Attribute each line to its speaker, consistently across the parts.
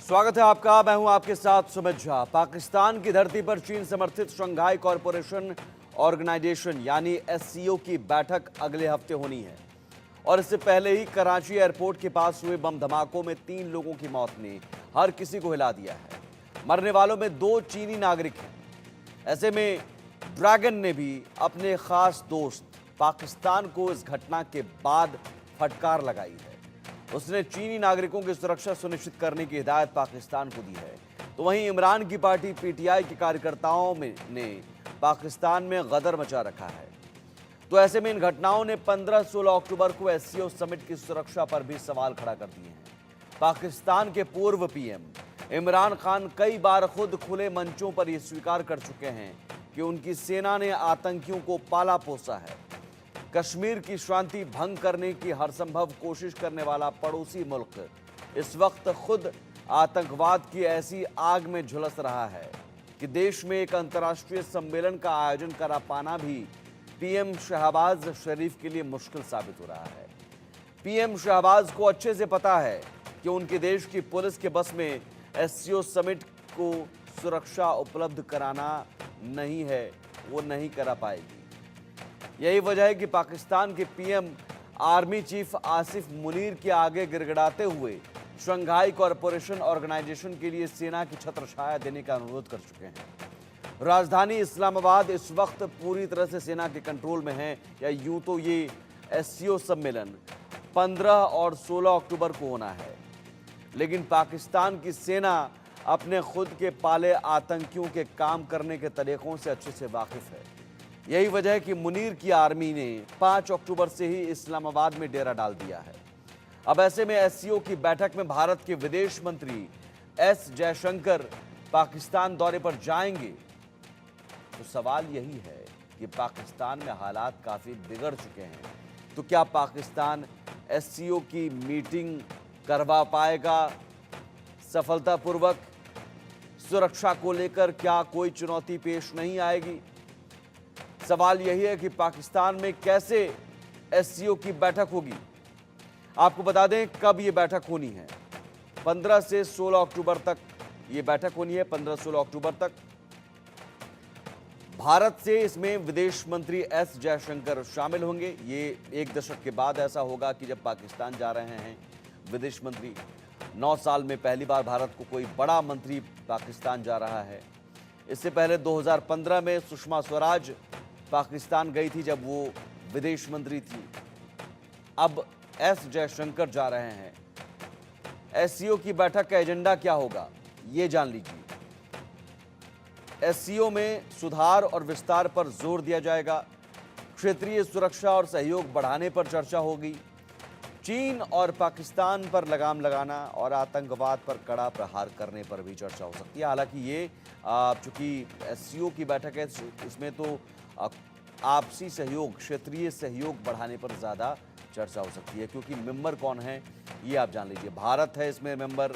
Speaker 1: स्वागत है आपका। मैं हूं आपके साथ सुमित झा। पाकिस्तान की धरती पर चीन समर्थित शंघाई कॉरपोरेशन ऑर्गेनाइजेशन यानी एससीओ की बैठक अगले हफ्ते होनी है और इससे पहले ही कराची एयरपोर्ट के पास हुए बम धमाकों में 3 लोगों की मौत ने हर किसी को हिला दिया है। मरने वालों में 2 चीनी नागरिक हैं। ऐसे में ड्रैगन ने भी अपने खास दोस्त पाकिस्तान को इस घटना के बाद फटकार लगाई है। उसने चीनी नागरिकों की सुरक्षा सुनिश्चित करने की हिदायत पाकिस्तान को दी है। तो वहीं इमरान की पार्टी पीटीआई के कार्यकर्ताओं ने पाकिस्तान में गदर मचा रखा है। तो ऐसे में इन घटनाओं ने 15-16 अक्टूबर को एससीओ समिट की सुरक्षा पर भी सवाल खड़ा कर दिए हैं। पाकिस्तान के पूर्व पीएम इमरान खान कई बार खुद खुले मंचों पर यह स्वीकार कर चुके हैं कि उनकी सेना ने आतंकियों को पाला पोसा है। कश्मीर की शांति भंग करने की हर संभव कोशिश करने वाला पड़ोसी मुल्क इस वक्त खुद आतंकवाद की ऐसी आग में झुलस रहा है कि देश में एक अंतर्राष्ट्रीय सम्मेलन का आयोजन करा पाना भी पीएम शहबाज शरीफ के लिए मुश्किल साबित हो रहा है। पीएम शहबाज को अच्छे से पता है कि उनके देश की पुलिस के बस में एससीओ समिट को सुरक्षा उपलब्ध कराना नहीं है, वो नहीं करा पाएगी। यही वजह है कि पाकिस्तान के PM army chief Asif Munir के आगे गिड़गिड़ाते हुए शंघाई कॉरपोरेशन ऑर्गेनाइजेशन के लिए सेना की छत्र छाया देने का अनुरोध कर चुके हैं। राजधानी इस्लामाबाद इस वक्त पूरी तरह से सेना के कंट्रोल में है, या यूं तो ये एससीओ सम्मेलन 15 और 16 अक्टूबर को होना है, लेकिन पाकिस्तान की सेना अपने खुद के पाले आतंकियों के काम करने के तरीकों से अच्छे से वाकिफ है। यही वजह है कि मुनीर की आर्मी ने 5 अक्टूबर से ही इस्लामाबाद में डेरा डाल दिया है। अब ऐसे में एससीओ की बैठक में भारत के विदेश मंत्री एस जयशंकर पाकिस्तान दौरे पर जाएंगे। तो सवाल यही है कि पाकिस्तान में हालात काफी बिगड़ चुके हैं, तो क्या पाकिस्तान एससीओ की मीटिंग करवा पाएगा सफलतापूर्वक? सुरक्षा को लेकर क्या कोई चुनौती पेश नहीं आएगी? सवाल यही है कि पाकिस्तान में कैसे एससीओ की बैठक होगी। आपको बता दें कब यह बैठक होनी है। 15 से 16 अक्टूबर तक यह बैठक होनी है। 15-16 अक्टूबर तक भारत से इसमें विदेश मंत्री एस जयशंकर शामिल होंगे। ये 1 दशक के बाद ऐसा होगा कि जब पाकिस्तान जा रहे हैं विदेश मंत्री। 9 साल में पहली बार भारत को कोई बड़ा मंत्री पाकिस्तान जा रहा है। इससे पहले 2015 में सुषमा स्वराज पाकिस्तान गई थी जब वो विदेश मंत्री थी। अब एस जयशंकर जा रहे हैं। एससीओ की बैठक का एजेंडा क्या होगा, ये जान लीजिए। एससीओ में सुधार और विस्तार पर जोर दिया जाएगा। क्षेत्रीय सुरक्षा और सहयोग बढ़ाने पर चर्चा होगी। चीन और पाकिस्तान पर लगाम लगाना और आतंकवाद पर कड़ा प्रहार करने पर भी चर्चा हो सकती है। हालांकि ये चूंकि एससीओ की बैठक है, इसमें तो आपसी सहयोग, क्षेत्रीय सहयोग बढ़ाने पर ज़्यादा चर्चा हो सकती है, क्योंकि मेंबर कौन है ये आप जान लीजिए। भारत है इसमें मेंबर,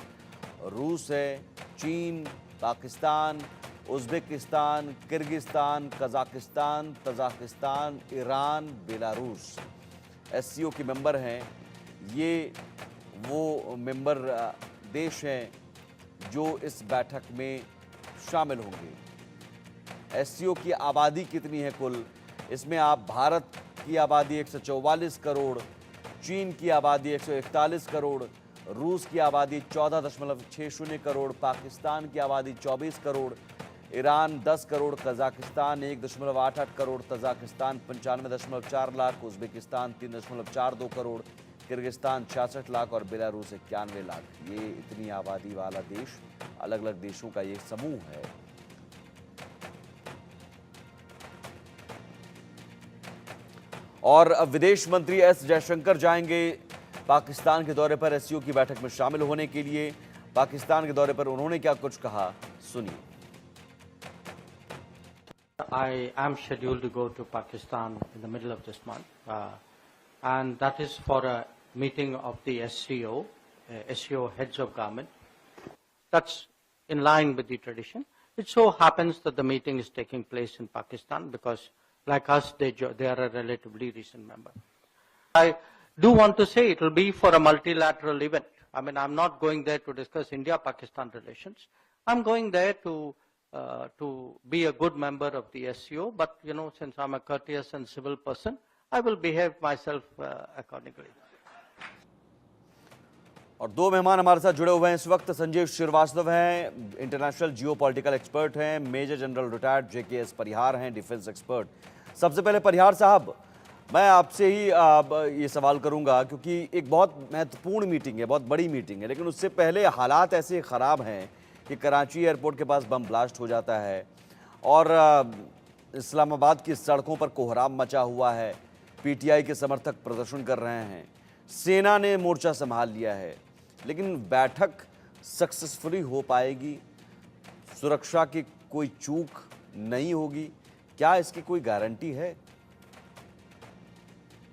Speaker 1: रूस है, चीन, Pakistan, Uzbekistan, Kyrgyzstan, Kazakhstan, Tajikistan, Iran, Belarus SCO के मेंबर हैं। ये वो मेंबर देश हैं जो इस बैठक में शामिल होंगे। एससीओ की आबादी कितनी है कुल? इसमें आप भारत की आबादी 144 करोड़, चीन की आबादी 141 करोड़, रूस की आबादी 14.60 करोड़, पाकिस्तान की आबादी 24 crore, Iran 10 crore, Kazakhstan 1.88 crore, Tajikistan 95.4 lakh, Uzbekistan 3.42 crore, Kyrgyzstan 66 lakh और बेलारूस 91 लाख। ये इतनी आबादी वाला देश, अलग अलग देशों का ये समूह है। और विदेश मंत्री एस जयशंकर जाएंगे पाकिस्तान के दौरे पर एससीओ की बैठक में शामिल होने के लिए। पाकिस्तान के दौरे पर उन्होंने क्या कुछ कहा, सुनिए।
Speaker 2: I am scheduled to go to Pakistan in the middle of this month, and that is for a meeting of the SCO, SCO heads of government. That's in line with the tradition. It so happens that the meeting is taking place in Pakistan because, like us, they are a relatively recent member. I do want to say it will be for a multilateral event. I mean, I'm not going there to discuss India-Pakistan relations. I'm going there to be a good member of the SCO, but since I'm a courteous and civil person, I will behave myself accordingly.
Speaker 1: और दो मेहमान हमारे साथ जुड़े हुए हैं इस वक्त। संजीव श्रीवास्तव हैं, इंटरनेशनल जियोपॉलिटिकल एक्सपर्ट हैं, मेजर जनरल रिटायर्ड JKS परिहार हैं, डिफेंस एक्सपर्ट। सबसे पहले परिहार साहब, मैं आपसे ही ये सवाल करूंगा क्योंकि एक बहुत महत्वपूर्ण मीटिंग है, बहुत बड़ी मीटिंग है, लेकिन उससे पहले हालात ऐसे ख़राब हैं कि कराची एयरपोर्ट के पास बम ब्लास्ट हो जाता है और इस्लामाबाद की सड़कों पर कोहराम मचा हुआ है। PTI के समर्थक प्रदर्शन कर रहे हैं, सेना ने मोर्चा संभाल लिया है, लेकिन बैठक सक्सेसफुली हो पाएगी? सुरक्षा की कोई चूक नहीं होगी? क्या इसकी कोई गारंटी है?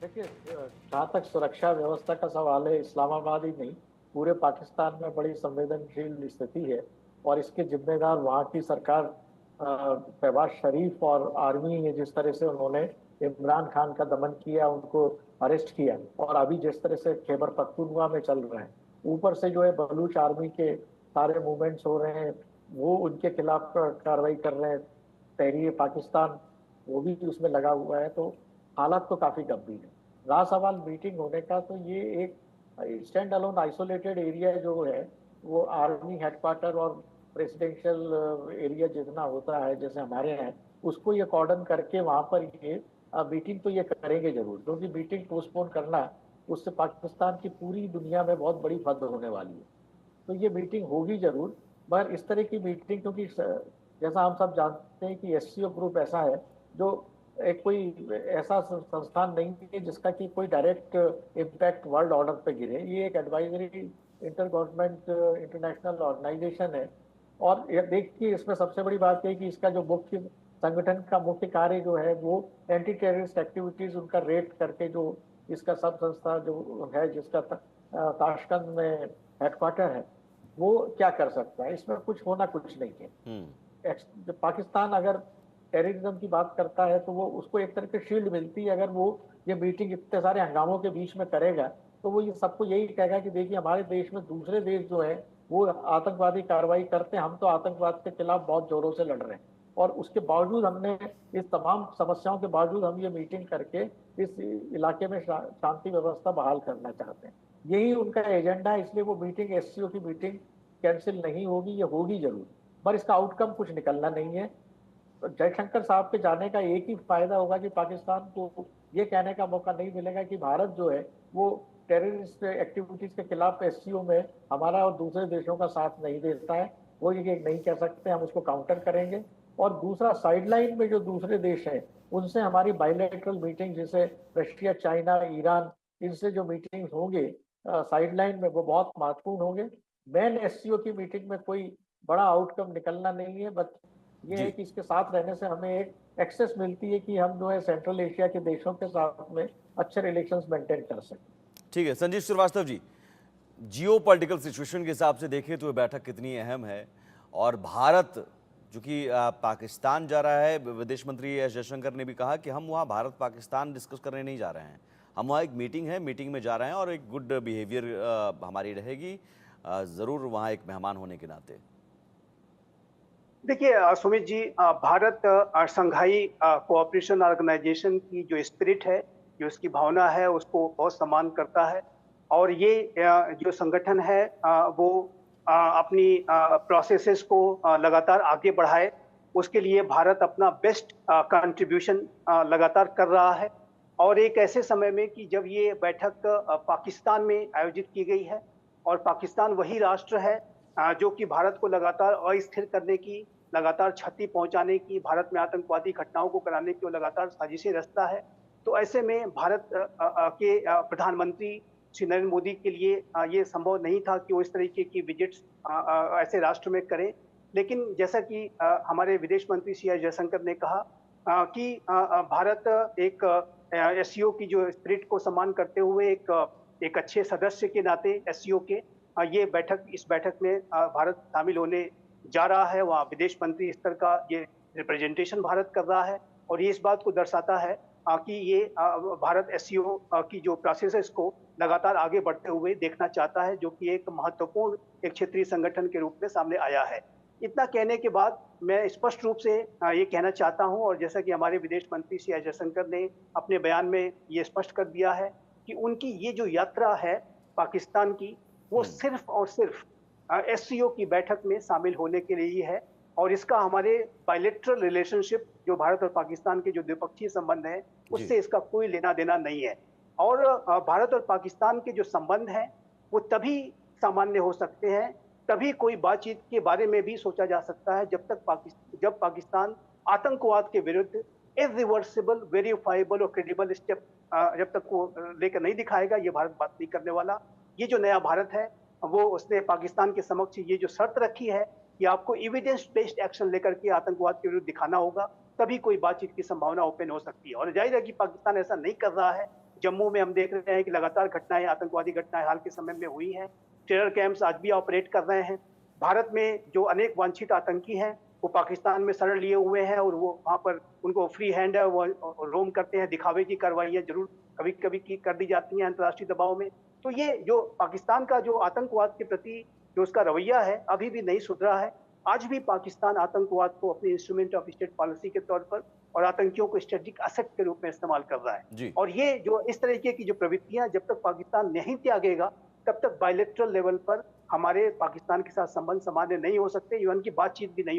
Speaker 3: देखिए, जहाँ तक सुरक्षा व्यवस्था का सवाल है, इस्लामाबाद ही नहीं पूरे पाकिस्तान में बड़ी संवेदनशील स्थिति है और इसके जिम्मेदार वहाँ की सरकार, शहबाज शरीफ और आर्मी है। जिस तरह से उन्होंने इमरान खान का दमन किया, उनको अरेस्ट किया, और अभी जिस तरह से खैबर पख्तूनख्वा में चल रहे हैं, ऊपर से जो है बलूच आर्मी के सारे मूवमेंट्स हो रहे हैं, वो उनके खिलाफ कार्रवाई कर रहे हैं। तहरीर पाकिस्तान वो भी उसमें लगा हुआ है, तो हालात तो काफी गंभीर है। रहा सवाल मीटिंग होने का, तो ये एक स्टैंड अलोन आइसोलेटेड एरिया जो है, वो आर्मी हेडक्वार्टर और प्रेसिडेंशियल एरिया जितना होता है जैसे हमारे यहाँ, उसको ये कॉर्डन करके वहाँ पर ये मीटिंग तो ये करेंगे जरूर, क्योंकि मीटिंग पोस्टपोन करना उससे पाकिस्तान की पूरी दुनिया में बहुत बड़ी फद होने वाली है। तो ये मीटिंग होगी जरूर, मगर इस तरह की मीटिंग, क्योंकि जैसा हम सब जानते हैं कि SCO ग्रुप ऐसा है जो एक कोई ऐसा संस्थान नहीं है जिसका कि कोई डायरेक्ट इम्पैक्ट वर्ल्ड ऑर्डर पे गिरे। ये एक advisory inter government international organisation है, और ये देखिए इसमें सबसे बड़ी बात है कि इसका जो मुख्य संगठन का मुख्य कार्य जो है वो एंटी टेररिस्ट एक्टिविटीज उनका रेट करके, जो इसका सब संस्था जो है जिसका ताशकंद में हेडक्वार्टर है, वो क्या कर सकता है। इसमें कुछ होना कुछ नहीं है। पाकिस्तान अगर टेररिज्म की बात करता है तो वो उसको एक तरह की शील्ड मिलती है। अगर वो ये मीटिंग इतने सारे हंगामों के बीच में करेगा तो वो ये सबको यही कहेगा कि देखिए हमारे देश में दूसरे देश जो है वो आतंकवादी कार्रवाई करते हैं, हम तो आतंकवाद के खिलाफ बहुत जोरों से लड़ रहे हैं, और उसके बावजूद हमने इस तमाम समस्याओं के बावजूद हम ये मीटिंग करके इस इलाके में शांति व्यवस्था बहाल करना चाहते हैं। यही उनका एजेंडा है, इसलिए वो मीटिंग SCO की मीटिंग कैंसिल नहीं होगी, ये होगी जरूर, पर इसका आउटकम कुछ निकलना नहीं है। तो जयशंकर साहब के जाने का एक ही फायदा होगा कि पाकिस्तान को ये कहने का मौका नहीं मिलेगा कि भारत जो है वो टेररिस्ट एक्टिविटीज के खिलाफ SCO में हमारा और दूसरे देशों का साथ नहीं देता है। वो ये नहीं कह सकते, हम उसको काउंटर करेंगे। और दूसरा, साइडलाइन में जो दूसरे देश हैं उनसे हमारी बायलैटरल मीटिंग, जैसे रशिया, चाइना, ईरान, इनसे जो मीटिंग्स होंगे साइडलाइन में, वो बहुत महत्वपूर्ण होंगे। मेन SCO की मीटिंग में कोई बड़ा आउटकम निकलना नहीं है, बट ये है कि इसके साथ रहने से हमें एक एक्सेस मिलती है कि हम जो है सेंट्रल एशिया के देशों के साथ में अच्छे रिलेशंस मेंटेन कर सकें।
Speaker 1: ठीक है संजीव श्रीवास्तव जी, जियो पॉलिटिकल सिचुएशन के हिसाब से देखें तो ये बैठक कितनी अहम है, और भारत जो कि पाकिस्तान जा रहा है, विदेश मंत्री एस जयशंकर ने भी कहा कि हम वहाँ भारत पाकिस्तान डिस्कस करने नहीं जा रहे हैं, हम वहाँ एक मीटिंग है, मीटिंग में जा रहे हैं और एक गुड बिहेवियर हमारी रहेगी ज़रूर वहाँ एक मेहमान होने के नाते।
Speaker 4: देखिए Sumit ji, Bharat Shanghai cooperation organisation की जो स्पिरिट है, जो उसकी भावना है, उसको बहुत सम्मान करता है, और ये जो संगठन है वो अपनी प्रोसेसेस को लगातार आगे बढ़ाए, उसके लिए भारत अपना बेस्ट कंट्रीब्यूशन लगातार कर रहा है। और एक ऐसे समय में कि जब ये बैठक पाकिस्तान में आयोजित की गई है, और पाकिस्तान वही राष्ट्र है जो कि भारत को लगातार अस्थिर करने की, लगातार क्षति पहुंचाने की, भारत में आतंकवादी घटनाओं को कराने की लगातार साजिशें रचता है। तो ऐसे में भारत के प्रधानमंत्री श्री नरेंद्र मोदी के लिए ये संभव नहीं था कि वो इस तरीके की विजिट्स ऐसे राष्ट्र में करें। लेकिन जैसा कि हमारे विदेश मंत्री श्री एस जयशंकर ने कहा कि भारत एक SCO की जो स्पिरिट को सम्मान करते हुए एक अच्छे सदस्य के नाते SCO के ये इस बैठक में भारत शामिल होने जा रहा है। वहाँ विदेश मंत्री स्तर का ये रिप्रेजेंटेशन भारत कर रहा है, और ये इस बात को दर्शाता है कि ये भारत SCO की जो प्रोसेसेस को लगातार आगे बढ़ते हुए देखना चाहता है, जो कि एक महत्वपूर्ण एक क्षेत्रीय संगठन के रूप में सामने आया है। इतना कहने के बाद मैं स्पष्ट रूप से ये कहना चाहता हूं, और जैसा कि हमारे विदेश मंत्री श्री एस जयशंकर ने अपने बयान में ये स्पष्ट कर दिया है कि उनकी ये जो यात्रा है पाकिस्तान की, वो सिर्फ और सिर्फ एससीओ की बैठक में शामिल होने के लिए ही है, और इसका हमारे बायलैटरल रिलेशनशिप जो भारत और पाकिस्तान के जो द्विपक्षीय संबंध है उससे इसका कोई लेना देना नहीं है। और भारत और पाकिस्तान के जो संबंध हैं वो तभी सामान्य हो सकते हैं, तभी कोई बातचीत के बारे में भी सोचा जा सकता है जब पाकिस्तान आतंकवाद के विरुद्ध इरिवर्सिबल, वेरीफाइबल और क्रेडिबल स्टेप जब तक वो लेकर नहीं दिखाएगा, ये भारत बात नहीं करने वाला। ये जो नया भारत है वो उसने पाकिस्तान के समक्ष ये जो शर्त रखी है कि आपको एविडेंस बेस्ड एक्शन लेकर के आतंकवाद के विरुद्ध दिखाना होगा, तभी कोई बातचीत की संभावना ओपन हो सकती है। और जाहिर है कि पाकिस्तान ऐसा नहीं कर रहा है। जम्मू में हम देख रहे हैं कि लगातार घटनाएं, आतंकवादी घटनाएं हाल के समय में हुई हैं। टेरर कैंप्स आज भी ऑपरेट कर रहे हैं। भारत में जो अनेक वांछित आतंकी हैं वो पाकिस्तान में शरण लिए हुए हैं, और वो वहाँ पर उनको फ्री हैंड है, वो रोम करते हैं। दिखावे की कार्रवाइयाँ जरूर कभी कभी की कर दी जाती हैं अंतर्राष्ट्रीय दबाव में। तो ये जो पाकिस्तान का जो आतंकवाद के प्रति जो उसका रवैया है अभी भी नहीं सुधरा है। आज भी पाकिस्तान आतंकवाद को अपने इंस्ट्रूमेंट ऑफ स्टेट पॉलिसी के तौर पर और आतंकियों को स्ट्रेटेजिक एसेट के रूप में इस्तेमाल कर रहा है।
Speaker 1: जी।
Speaker 4: और ये जो इस तरीके की जो प्रवृत्तियां जब तक पाकिस्तान नहीं त्यागेगा, तब तक बायलैटरल लेवल पर हमारे पाकिस्तान के साथ संबंध सामान्य नहीं हो सकते, इवन की बातचीत भी नहीं हो